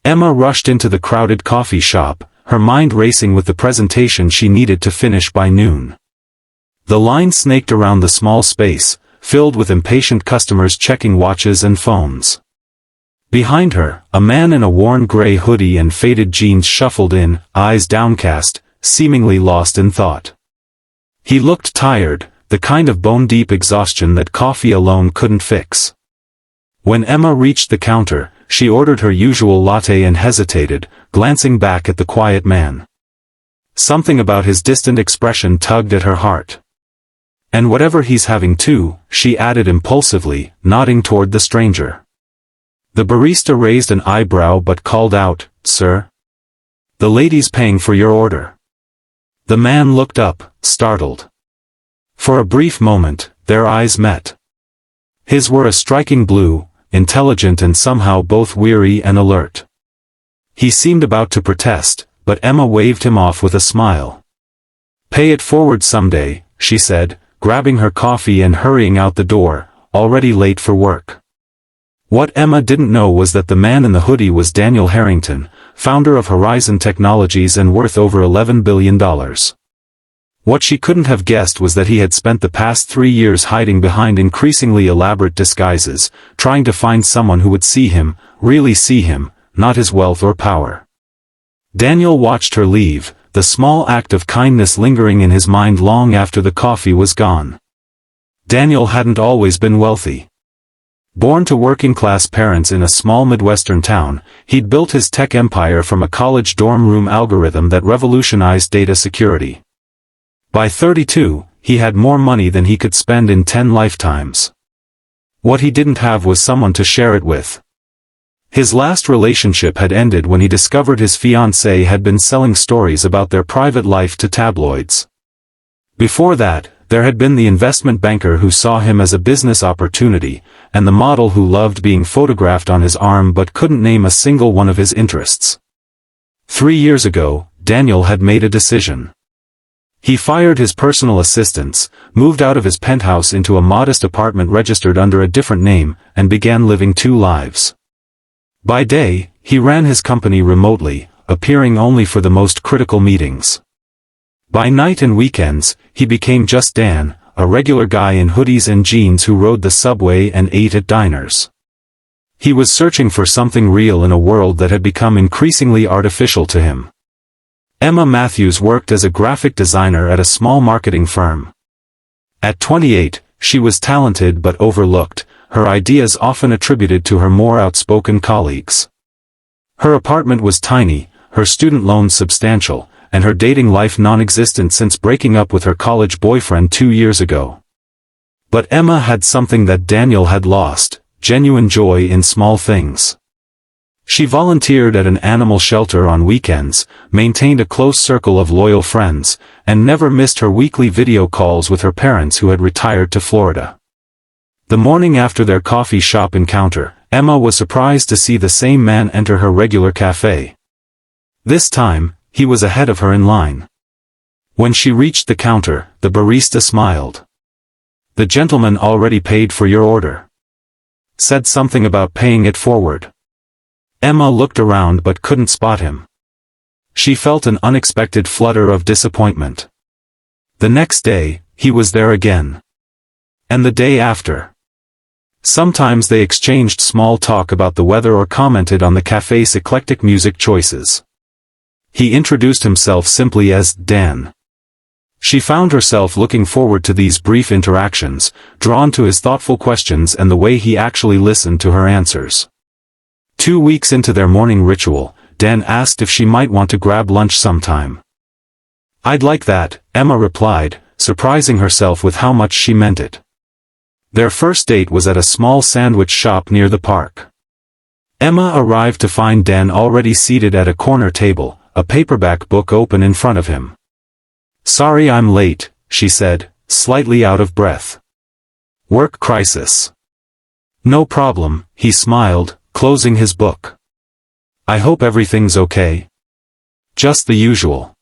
Emma rushed into the crowded coffee shop, her mind racing with the presentation she needed to finish by noon. The line snaked around the small space, filled with impatient customers checking watches and phones. Behind her, a man in a worn gray hoodie and faded jeans shuffled in, eyes downcast, seemingly lost in thought. He looked tired, the kind of bone-deep exhaustion that coffee alone couldn't fix. When Emma reached the counter, she ordered her usual latte and hesitated, glancing back at the quiet man. Something about his distant expression tugged at her heart. "And whatever he's having too," she added impulsively, nodding toward the stranger. The barista raised an eyebrow but called out, "Sir? The lady's paying for your order." The man looked up, startled. For a brief moment, their eyes met. His were a striking blue, intelligent and somehow both weary and alert. He seemed about to protest, but Emma waved him off with a smile. "Pay it forward someday," she said, grabbing her coffee and hurrying out the door, already late for work. What Emma didn't know was that the man in the hoodie was Daniel Harrington, founder of Horizon Technologies and worth over $11 billion. What she couldn't have guessed was that he had spent the past 3 years hiding behind increasingly elaborate disguises, trying to find someone who would see him, really see him, not his wealth or power. Daniel watched her leave, the small act of kindness lingering in his mind long after the coffee was gone. Daniel hadn't always been wealthy. Born to working-class parents in a small Midwestern town, he'd built his tech empire from a college dorm room algorithm that revolutionized data security. By 32, he had more money than he could spend in 10 lifetimes. What he didn't have was someone to share it with. His last relationship had ended when he discovered his fiancée had been selling stories about their private life to tabloids. Before that, there had been the investment banker who saw him as a business opportunity, and the model who loved being photographed on his arm but couldn't name a single one of his interests. 3 years ago, Daniel had made a decision. He fired his personal assistants, moved out of his penthouse into a modest apartment registered under a different name, and began living 2 lives. By day, he ran his company remotely, appearing only for the most critical meetings. By night and weekends, he became just Dan, a regular guy in hoodies and jeans who rode the subway and ate at diners. He was searching for something real in a world that had become increasingly artificial to him. Emma Matthews worked as a graphic designer at a small marketing firm. At 28, she was talented but overlooked, her ideas often attributed to her more outspoken colleagues. Her apartment was tiny, her student loans substantial, and her dating life non-existent since breaking up with her college boyfriend 2 years ago. But Emma had something that Daniel had lost, genuine joy in small things. She volunteered at an animal shelter on weekends, maintained a close circle of loyal friends, and never missed her weekly video calls with her parents who had retired to Florida. The morning after their coffee shop encounter, Emma was surprised to see the same man enter her regular cafe. This time, he was ahead of her in line. When she reached the counter, the barista smiled. "The gentleman already paid for your order. Said something about paying it forward." Emma looked around but couldn't spot him. She felt an unexpected flutter of disappointment. The next day, he was there again. And the day after. Sometimes they exchanged small talk about the weather or commented on the cafe's eclectic music choices. He introduced himself simply as Dan. She found herself looking forward to these brief interactions, drawn to his thoughtful questions and the way he actually listened to her answers. 2 weeks into their morning ritual, Dan asked if she might want to grab lunch sometime. "I'd like that," Emma replied, surprising herself with how much she meant it. Their first date was at a small sandwich shop near the park. Emma arrived to find Dan already seated at a corner table, a paperback book open in front of him. "Sorry I'm late," she said, slightly out of breath. "Work crisis." "No problem," he smiled, closing his book. "I hope everything's okay." "Just the usual."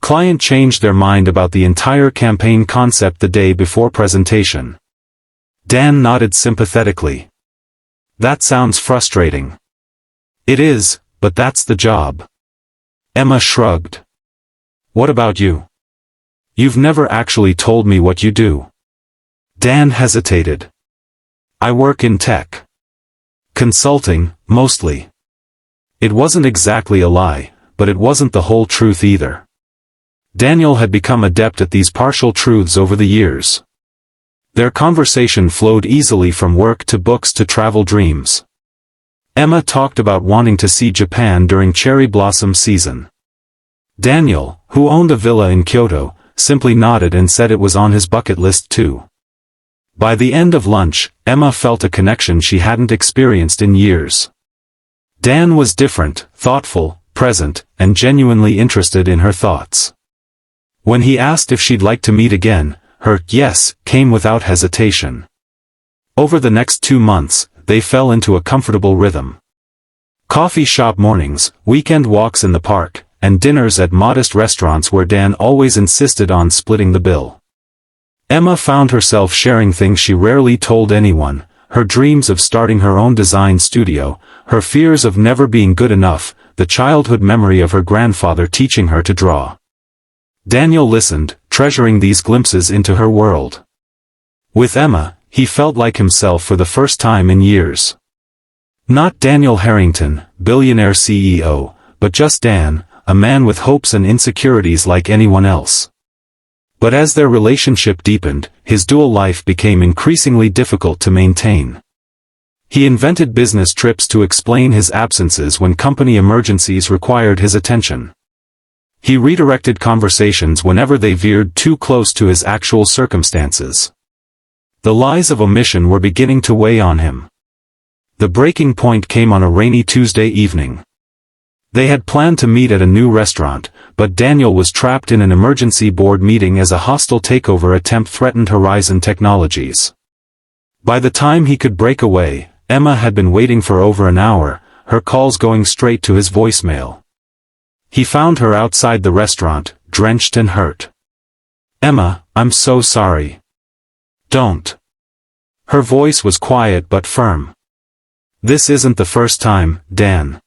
Client changed their mind about the entire campaign concept the day before presentation. Dan nodded sympathetically. "That sounds frustrating." "It is, but that's the job. Emma shrugged. What about you? You've never actually told me what you do. Dan hesitated. I work in tech. Consulting, mostly. It wasn't exactly a lie, but it wasn't the whole truth either. Daniel had become adept at these partial truths over the years. Their conversation flowed easily from work to books to travel dreams. Emma talked about wanting to see Japan during cherry blossom season. Daniel, who owned a villa in Kyoto, simply nodded and said it was on his bucket list too. By the end of lunch, Emma felt a connection she hadn't experienced in years. Dan was different, thoughtful, present, and genuinely interested in her thoughts. When he asked if she'd like to meet again, her yes came without hesitation. Over the next 2 months, they fell into a comfortable rhythm. Coffee shop mornings, weekend walks in the park, and dinners at modest restaurants where Dan always insisted on splitting the bill. Emma found herself sharing things she rarely told anyone, her dreams of starting her own design studio, her fears of never being good enough, the childhood memory of her grandfather teaching her to draw. Daniel listened, treasuring these glimpses into her world. With Emma, he felt like himself for the first time in years. Not Daniel Harrington, billionaire CEO, but just Dan, a man with hopes and insecurities like anyone else. But as their relationship deepened, his dual life became increasingly difficult to maintain. He invented business trips to explain his absences when company emergencies required his attention. He redirected conversations whenever they veered too close to his actual circumstances. The lies of omission were beginning to weigh on him. The breaking point came on a rainy Tuesday evening. They had planned to meet at a new restaurant, but Daniel was trapped in an emergency board meeting as a hostile takeover attempt threatened Horizon Technologies. By the time he could break away, Emma had been waiting for over an hour, her calls going straight to his voicemail. He found her outside the restaurant, drenched and hurt. Emma, I'm so sorry. Don't. Her voice was quiet but firm. This isn't the first time, Dan.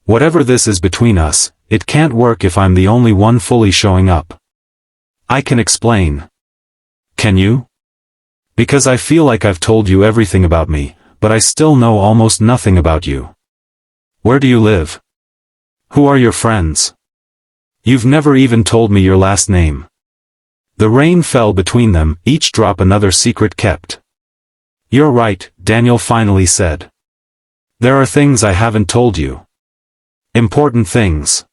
Whatever this is between us, it can't work if I'm the only one fully showing up. I can explain. Can you? Because I feel like I've told you everything about me, but I still know almost nothing about you. Where do you live? Who are your friends? You've never even told me your last name. The rain fell between them, each drop another secret kept. You're right, Daniel finally said. There are things I haven't told you. Important things.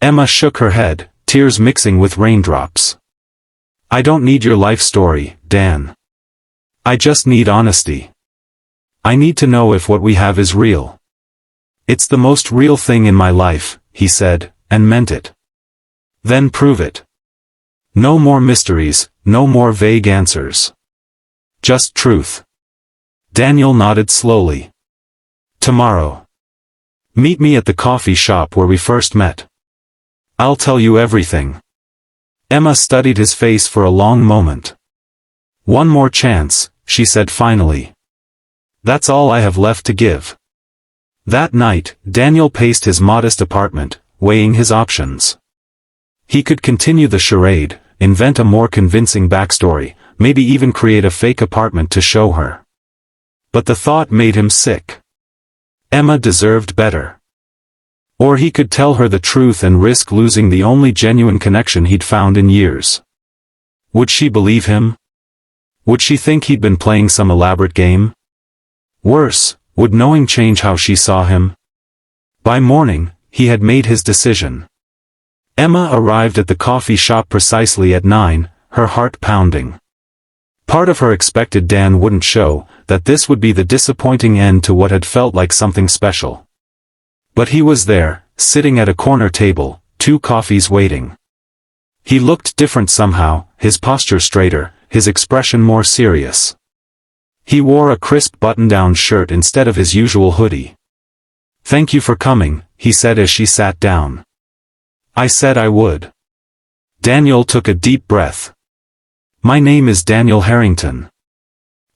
Emma shook her head, tears mixing with raindrops. I don't need your life story, Dan. I just need honesty. I need to know if what we have is real. It's the most real thing in my life, he said, and meant it. Then prove it. No more mysteries, no more vague answers. Just truth. Daniel nodded slowly. Tomorrow. Meet me at the coffee shop where we first met. I'll tell you everything. Emma studied his face for a long moment. One more chance, she said finally. That's all I have left to give. That night, Daniel paced his modest apartment, weighing his options. He could continue the charade, invent a more convincing backstory, maybe even create a fake apartment to show her. But the thought made him sick. Emma deserved better. Or he could tell her the truth and risk losing the only genuine connection he'd found in years. Would she believe him? Would she think he'd been playing some elaborate game? Worse, would knowing change how she saw him? By morning, he had made his decision. Emma arrived at the coffee shop precisely at 9, her heart pounding. Part of her expected Dan wouldn't show, that this would be the disappointing end to what had felt like something special. But he was there, sitting at a corner table, 2 coffees waiting. He looked different somehow, his posture straighter, his expression more serious. He wore a crisp button-down shirt instead of his usual hoodie. Thank you for coming, he said as she sat down. I said I would. Daniel took a deep breath. My name is Daniel Harrington.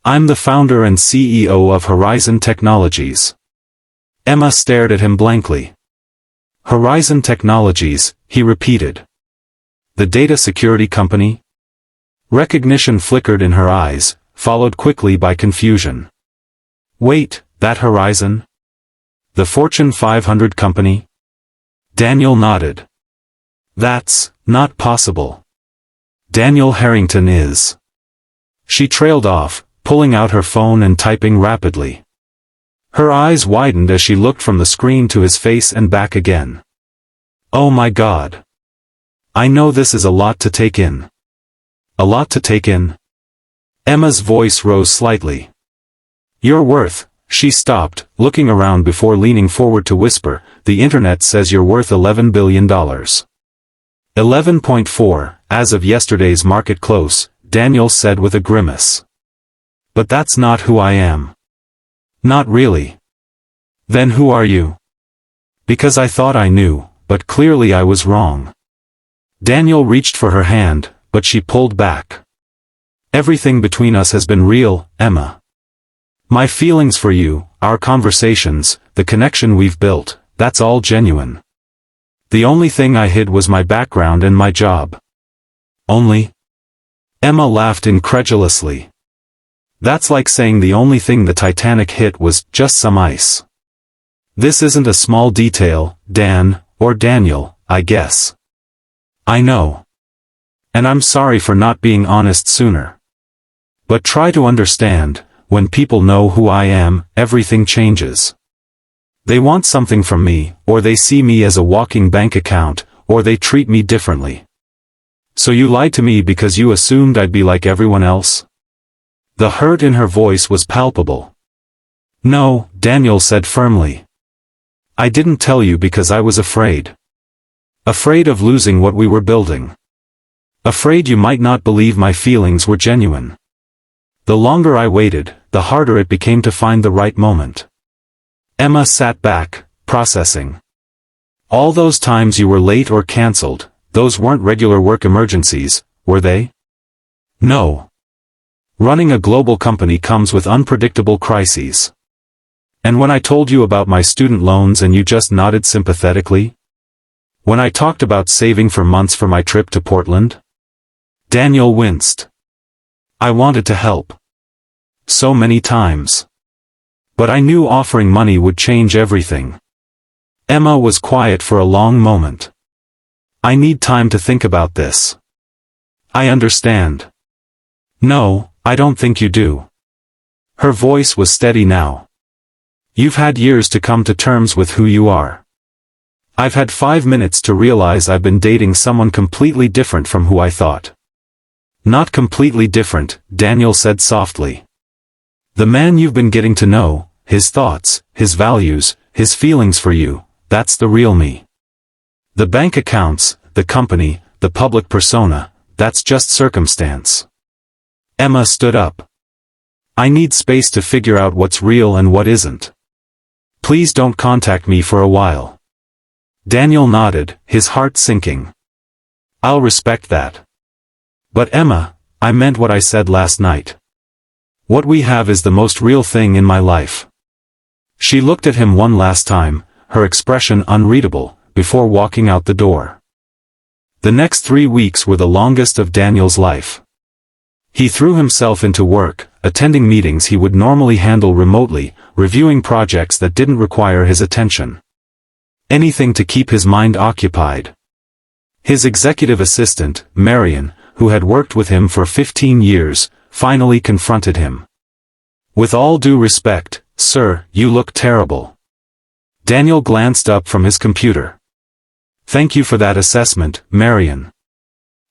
I'm the founder and CEO of Horizon Technologies. Emma stared at him blankly. Horizon Technologies, he repeated. The data security company? Recognition flickered in her eyes, followed quickly by confusion. Wait, that Horizon? The Fortune 500 company? Daniel nodded. That's not possible. Daniel Harrington is. She trailed off, pulling out her phone and typing rapidly. Her eyes widened as she looked from the screen to his face and back again. Oh my God. I know this is a lot to take in. A lot to take in? Emma's voice rose slightly. You're worth. She stopped, looking around before leaning forward to whisper, the internet says you're worth $11 billion. 11.4, as of yesterday's market close, Daniel said with a grimace. But that's not who I am. Not really. Then who are you? Because I thought I knew, but clearly I was wrong. Daniel reached for her hand, but she pulled back. Everything between us has been real, Emma. My feelings for you, our conversations, the connection we've built, that's all genuine. The only thing I hid was my background and my job. Only? Emma laughed incredulously. That's like saying the only thing the Titanic hit was just some ice. This isn't a small detail, Dan, or Daniel, I guess. I know. And I'm sorry for not being honest sooner. But try to understand, when people know who I am, everything changes. They want something from me, or they see me as a walking bank account, or they treat me differently. So you lied to me because you assumed I'd be like everyone else? The hurt in her voice was palpable. No, Daniel said firmly. I didn't tell you because I was afraid. Afraid of losing what we were building. Afraid you might not believe my feelings were genuine. The longer I waited, the harder it became to find the right moment. Emma sat back, processing. All those times you were late or cancelled, those weren't regular work emergencies, were they? No. Running a global company comes with unpredictable crises. And when I told you about my student loans and you just nodded sympathetically? When I talked about saving for months for my trip to Portland? Daniel winced. I wanted to help. So many times. But I knew offering money would change everything. Emma was quiet for a long moment. I need time to think about this. I understand. No, I don't think you do. Her voice was steady now. You've had years to come to terms with who you are. I've had 5 minutes to realize I've been dating someone completely different from who I thought. Not completely different, Daniel said softly. The man you've been getting to know, his thoughts, his values, his feelings for you, that's the real me. The bank accounts, the company, the public persona, that's just circumstance. Emma stood up. I need space to figure out what's real and what isn't. Please don't contact me for a while. Daniel nodded, his heart sinking. I'll respect that. But Emma, I meant what I said last night. What we have is the most real thing in my life. She looked at him one last time, her expression unreadable, before walking out the door. The next 3 weeks were the longest of Daniel's life. He threw himself into work, attending meetings he would normally handle remotely, reviewing projects that didn't require his attention. Anything to keep his mind occupied. His executive assistant, Marion, who had worked with him for 15 years, finally confronted him. With all due respect, sir, you look terrible. Daniel glanced up from his computer. Thank you for that assessment, Marion.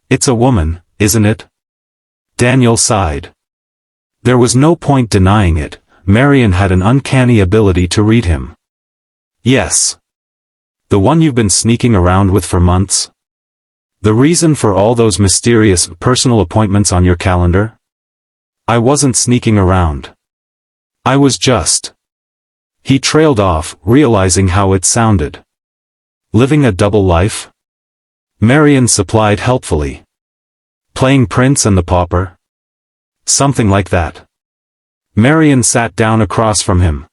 It's a woman, isn't it? Daniel sighed. There was no point denying it, Marion had an uncanny ability to read him. Yes. The one you've been sneaking around with for months? The reason for all those mysterious personal appointments on your calendar? I wasn't sneaking around. I was just. He trailed off, realizing how it sounded. Living a double life? Marion supplied helpfully. Playing Prince and the Pauper? Something like that. Marion sat down across from him.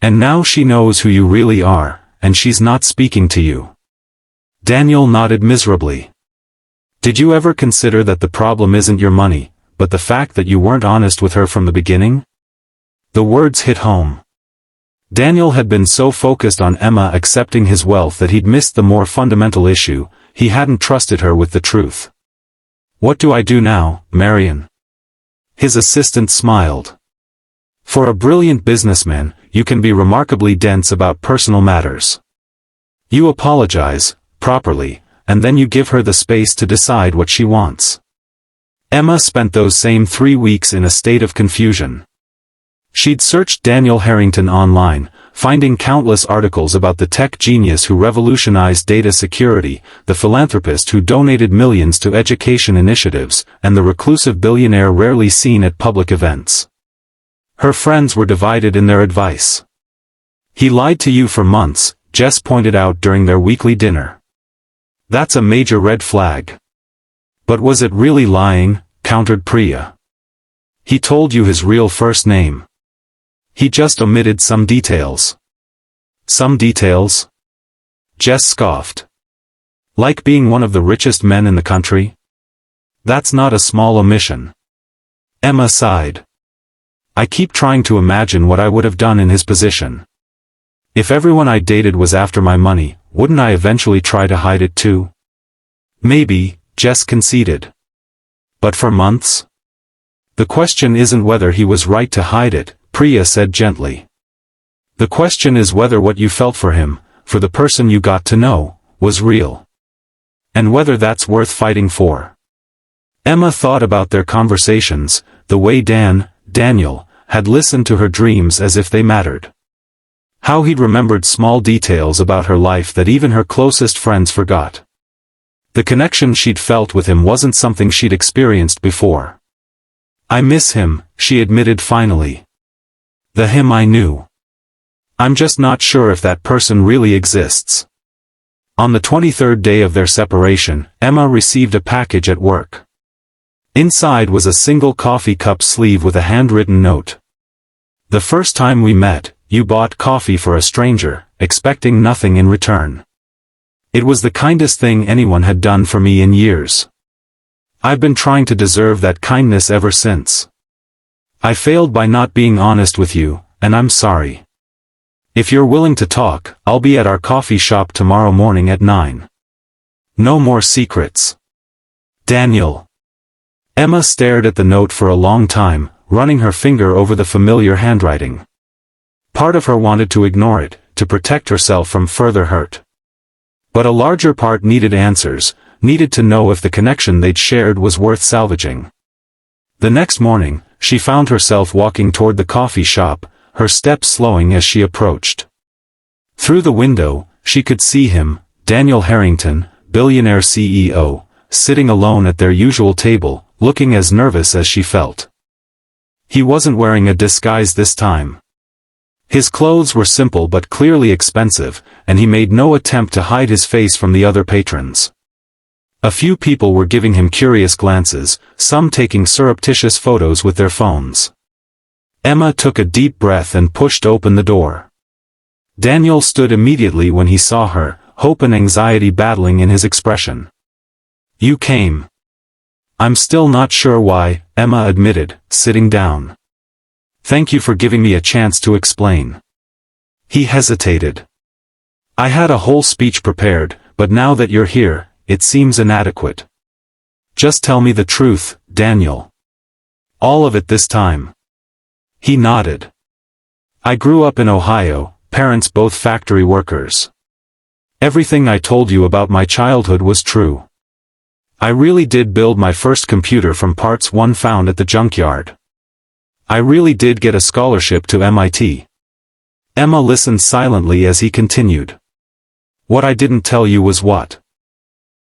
And now she knows who you really are, and she's not speaking to you. Daniel nodded miserably. Did you ever consider that the problem isn't your money, but the fact that you weren't honest with her from the beginning? The words hit home. Daniel had been so focused on Emma accepting his wealth that he'd missed the more fundamental issue. He hadn't trusted her with the truth. What do I do now, Marion? His assistant smiled. For a brilliant businessman, you can be remarkably dense about personal matters. You apologize, properly, and then you give her the space to decide what she wants. Emma spent those same 3 weeks in a state of confusion. She'd searched Daniel Harrington online, finding countless articles about the tech genius who revolutionized data security, the philanthropist who donated millions to education initiatives, and the reclusive billionaire rarely seen at public events. Her friends were divided in their advice. He lied to you for months, Jess pointed out during their weekly dinner. That's a major red flag. But was it really lying? Countered Priya. He told you his real first name. He just omitted some details. Some details? Jess scoffed. Like being one of the richest men in the country? That's not a small omission. Emma sighed. I keep trying to imagine what I would have done in his position. If everyone I dated was after my money, wouldn't I eventually try to hide it too? Maybe, Jess conceded. But for months? The question isn't whether he was right to hide it, Priya said gently. The question is whether what you felt for him, for the person you got to know, was real. And whether that's worth fighting for. Emma thought about their conversations, the way Daniel, had listened to her dreams as if they mattered. How he'd remembered small details about her life that even her closest friends forgot. The connection she'd felt with him wasn't something she'd experienced before. I miss him, she admitted finally. The him I knew. I'm just not sure if that person really exists. On the 23rd day of their separation, Emma received a package at work. Inside was a single coffee cup sleeve with a handwritten note. The first time we met, you bought coffee for a stranger, expecting nothing in return. It was the kindest thing anyone had done for me in years. I've been trying to deserve that kindness ever since. I failed by not being honest with you, and I'm sorry. If you're willing to talk, I'll be at our coffee shop tomorrow morning at 9. No more secrets. Daniel. Emma stared at the note for a long time, running her finger over the familiar handwriting. Part of her wanted to ignore it, to protect herself from further hurt. But a larger part needed answers, needed to know if the connection they'd shared was worth salvaging. The next morning, she found herself walking toward the coffee shop, her steps slowing as she approached. Through the window, she could see him, Daniel Harrington, billionaire CEO, sitting alone at their usual table, looking as nervous as she felt. He wasn't wearing a disguise this time. His clothes were simple but clearly expensive, and he made no attempt to hide his face from the other patrons. A few people were giving him curious glances, some taking surreptitious photos with their phones. Emma took a deep breath and pushed open the door. Daniel stood immediately when he saw her, hope and anxiety battling in his expression. You came. I'm still not sure why, Emma admitted, sitting down. Thank you for giving me a chance to explain. He hesitated. I had a whole speech prepared, but now that you're here, it seems inadequate. Just tell me the truth, Daniel. All of it this time. He nodded. I grew up in Ohio, parents both factory workers. Everything I told you about my childhood was true. I really did build my first computer from parts one found at the junkyard. I really did get a scholarship to MIT. Emma listened silently as he continued. What I didn't tell you was what?